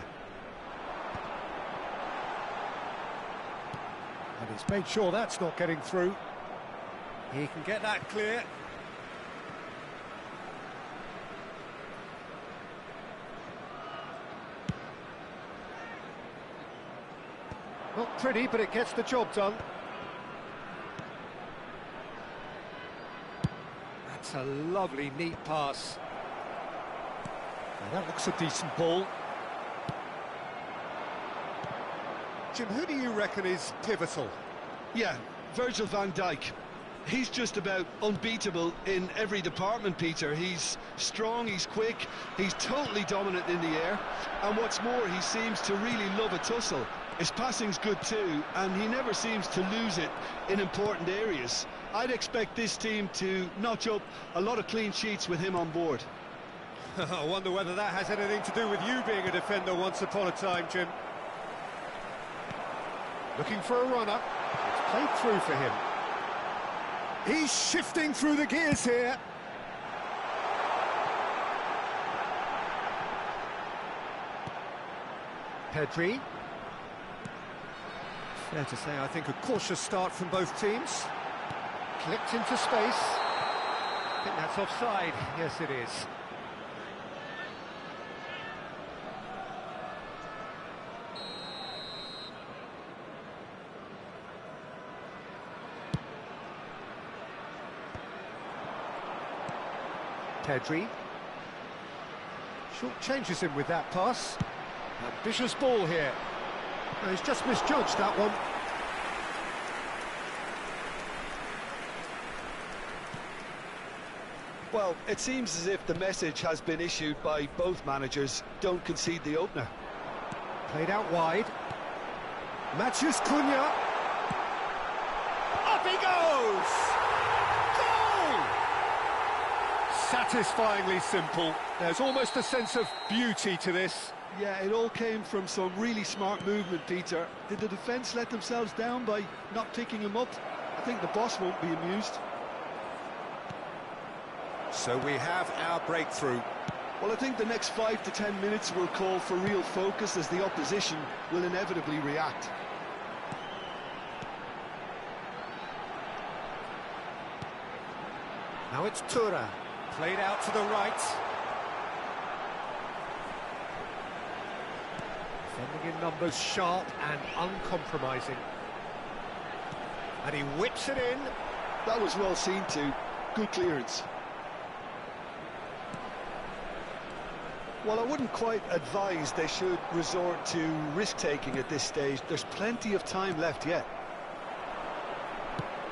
And he's made sure that's not getting through. He can get that clear. Not pretty, but it gets the job done. That's a lovely, neat pass. Now that looks a decent ball. Jim, who do you reckon is pivotal? Yeah, Virgil van Dijk. He's just about unbeatable in every department, Peter. He's strong, he's quick, he's totally dominant in the air. And what's more, he seems to really love a tussle. His passing's good too, and he never seems to lose it in important areas. I'd expect this team to notch up a lot of clean sheets with him on board. I wonder whether that has anything to do with you being a defender once upon a time, Jim. Looking for a runner. It's played through for him. He's shifting through the gears here. Pedri. Fair to say, I think, a cautious start from both teams. Clipped into space. I think that's offside. Yes, it is. Pedri. Short changes him with that pass. Ambitious ball here. No, he's just misjudged that one. Well, it seems as if the message has been issued by both managers: don't concede the opener. Played out wide. Matheus Cunha. Up he goes! Goal! Satisfyingly simple. There's almost a sense of beauty to this. Yeah, it all came from some really smart movement, Peter. Did the defence let themselves down by not picking him up? I think the boss won't be amused. So we have our breakthrough. Well, I think the next 5 to 10 minutes will call for real focus, as the opposition will inevitably react. Now it's Tura. Played out to the right. Defending in numbers, sharp and uncompromising. And he whips it in. That was well seen too. Good clearance. Well, I wouldn't quite advise they should resort to risk-taking at this stage. There's plenty of time left yet.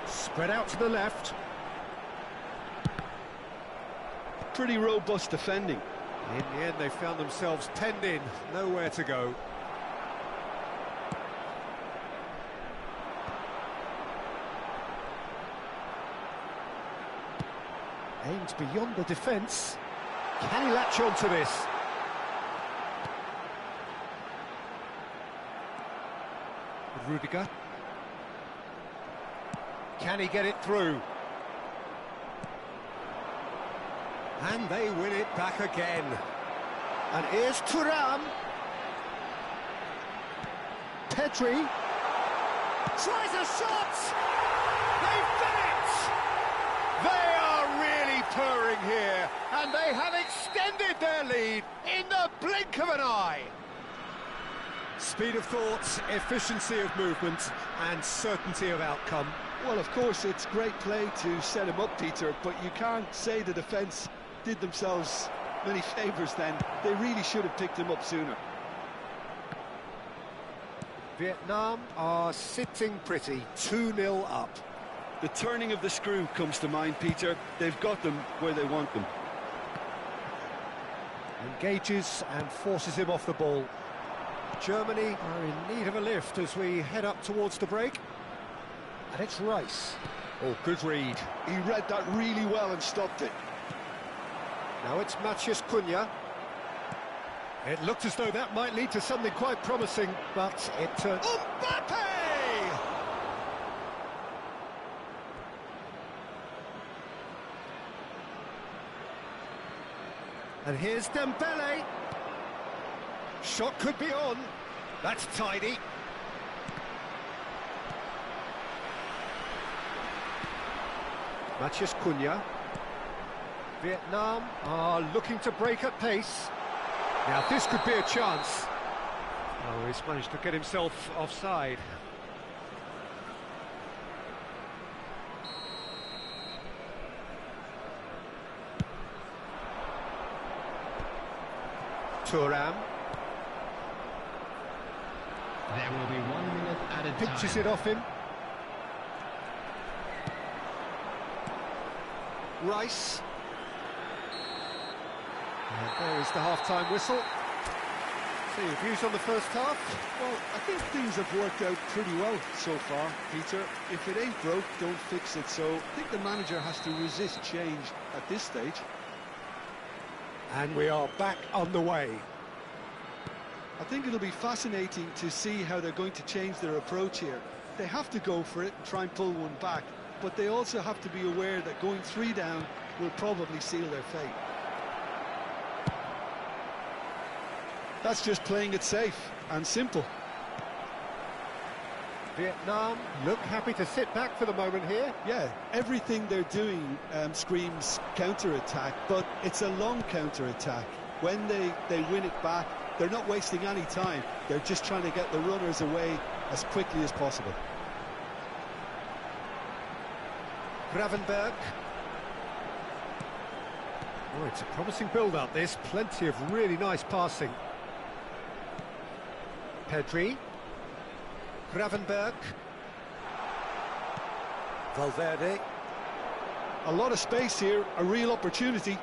Spread out to the left. Pretty robust defending. In the end, they found themselves penned in, nowhere to go. Aims beyond the defence. Can he latch on to this? Rudiger. Can he get it through? And they win it back again. And here's Thuram. Pedri. Tries a shot! They've done it! They are really purring here, and they have extended their lead in the blink of an eye. Speed of thought, efficiency of movement, and certainty of outcome. Well, of course, it's great play to set him up, Peter, but you can't say the defence did themselves many favours then. They really should have picked him up sooner. Vietnam are sitting pretty, 2-0 up. The turning of the screw comes to mind, Peter. They've got them where they want them. Engages and forces him off the ball. Germany are in need of a lift as we head up towards the break. And it's Rice. Oh, good read. He read that really well and stopped it. Now it's Matías Cunha. It looked as though that might lead to something quite promising, but it turned... Mbappe! And here's Dembele. Shot could be on. That's tidy. Matías Cunha. Vietnam are looking to break at pace. Now this could be a chance. Oh, he's managed to get himself offside. Thuram. There will be 1 minute at a time. Pitches it off him. Rice. And there is the half-time whistle. So your views on the first half? Well, I think things have worked out pretty well so far, Peter. If it ain't broke, don't fix it. So I think the manager has to resist change at this stage. And we are back on the way. I think it'll be fascinating to see how they're going to change their approach here. They have to go for it and try and pull one back, but they also have to be aware that going 3 down will probably seal their fate. That's just playing it safe and simple. Vietnam look happy to sit back for the moment here. Yeah, everything they're doing screams counter-attack, but it's a long counter-attack. When they win it back, they're not wasting any time. They're just trying to get the runners away as quickly as possible. Gravenberg. Oh, it's a promising build-up, this. Plenty of really nice passing. Pedri. Gravenberg. Valverde. A lot of space here, a real opportunity.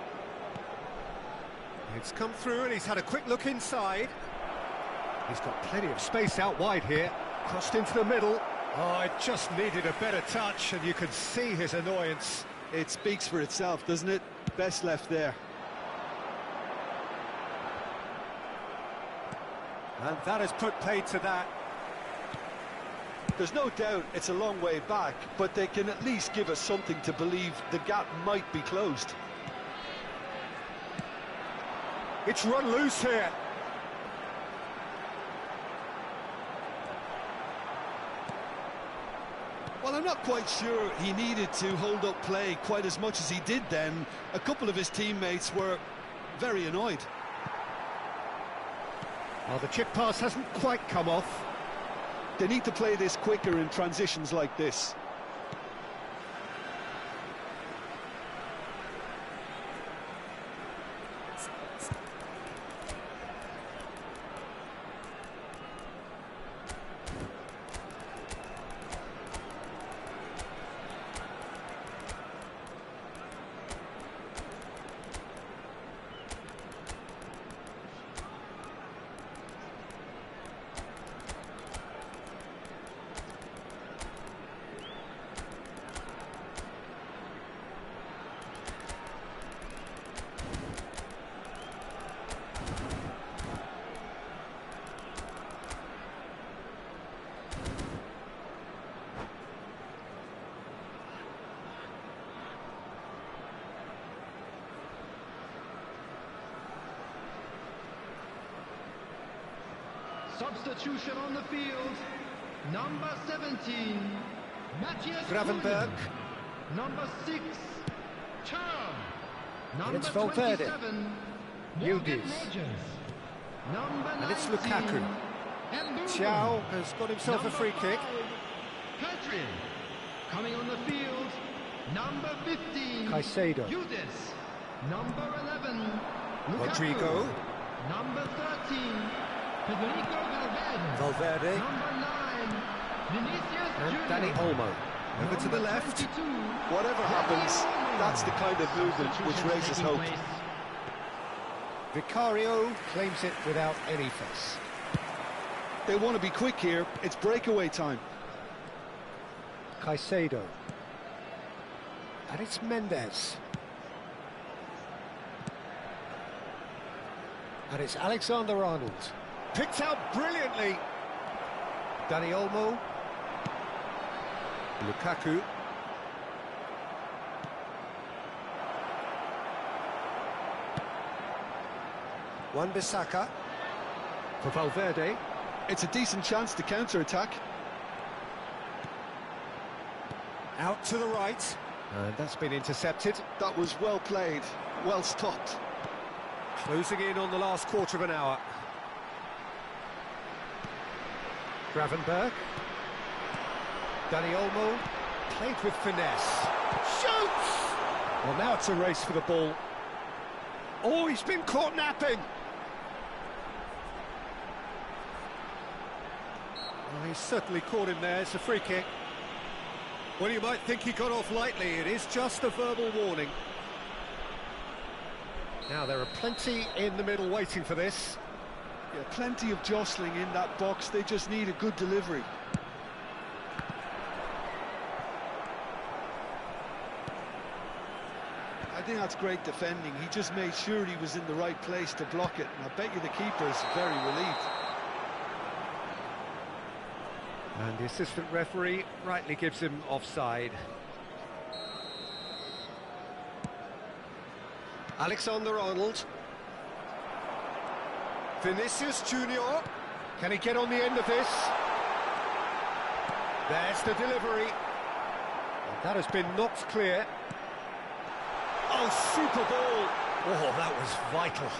It's come through and he's had a quick look inside. He's got plenty of space out wide here. Crossed into the middle. Oh, it just needed a better touch and you could see his annoyance. It speaks for itself, doesn't it? Best left there. And that has put paid to that. There's no doubt it's a long way back, but they can at least give us something to believe the gap might be closed. It's run loose here. Well, I'm not quite sure he needed to hold up play quite as much as he did then. A couple of his teammates were very annoyed. Well, the chip pass hasn't quite come off. They need to play this quicker in transitions like this. Substitution on the field. Number 17, Matías Gravenberg. Cunha. Number 6, Thuram. Number it's Valverde. 27, Yildiz. Rogers. Number 19, And it's Lukaku. Thiaw has got himself a free kick. Pedri. Coming on the field, number 15, Caicedo. Yildiz. Number 11, Lukaku. Rodrigo. Number 13, Federico Valverde. Valverde. Number 9, Vinicius And Junior. Danny Olmo. Over to the left. 22, Whatever happens, that's the kind of movement which raises hope. Vicario claims it without any fuss. They want to be quick here. It's breakaway time. Caicedo. And it's Mendes. And it's Alexander-Arnold. Picked out brilliantly. Dani Olmo. Lukaku. Wan-Bissaka. For Valverde. It's a decent chance to counter-attack. Out to the right. And that's been intercepted. That was well played, well stopped. Closing in on the last quarter of an hour. Gravenberg. Dani Olmo. Played with finesse. Shoots! Well, now it's a race for the ball. Oh, he's been caught napping. Well, he's certainly caught him there. It's a free kick. Well, you might think he got off lightly. It is just a verbal warning. Now, there are plenty in the middle waiting for this. Yeah, plenty of jostling in that box. They just need a good delivery. I think that's great defending. He just made sure he was in the right place to block it. And I bet you the keeper is very relieved. And the assistant referee rightly gives him offside. Alexander-Arnold. Vinicius Junior. Can he get on the end of this? There's the delivery. And that has been knocked clear. Oh, super ball. Oh, that was vital.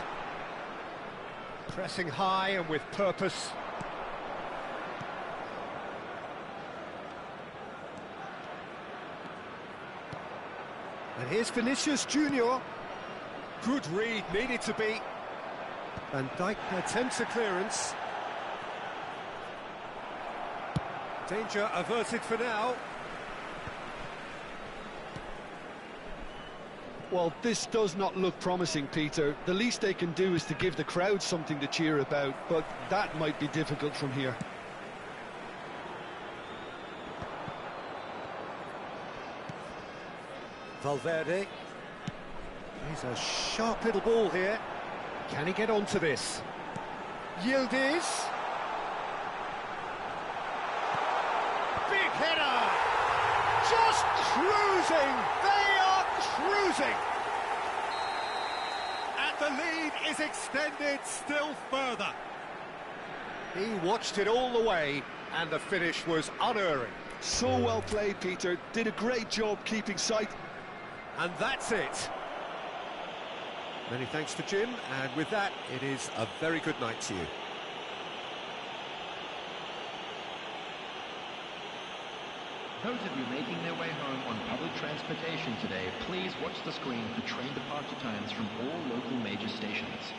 Pressing high and with purpose. And here's Vinicius Junior. Good read, needed to be. Van Dijk attempts a clearance. Danger averted for now. Well, this does not look promising, Peter. The least they can do is to give the crowd something to cheer about, but that might be difficult from here. Valverde. He's a sharp little ball here. Can he get onto this? Yildiz. Big header! Just cruising! They are cruising! And the lead is extended still further. He watched it all the way, and the finish was unerring. So well played, Peter. Did a great job keeping sight. And that's it. Many thanks to Jim, and with that, it is a very good night to you. Those of you making their way home on public transportation today, please watch the screen for train departure times from all local major stations.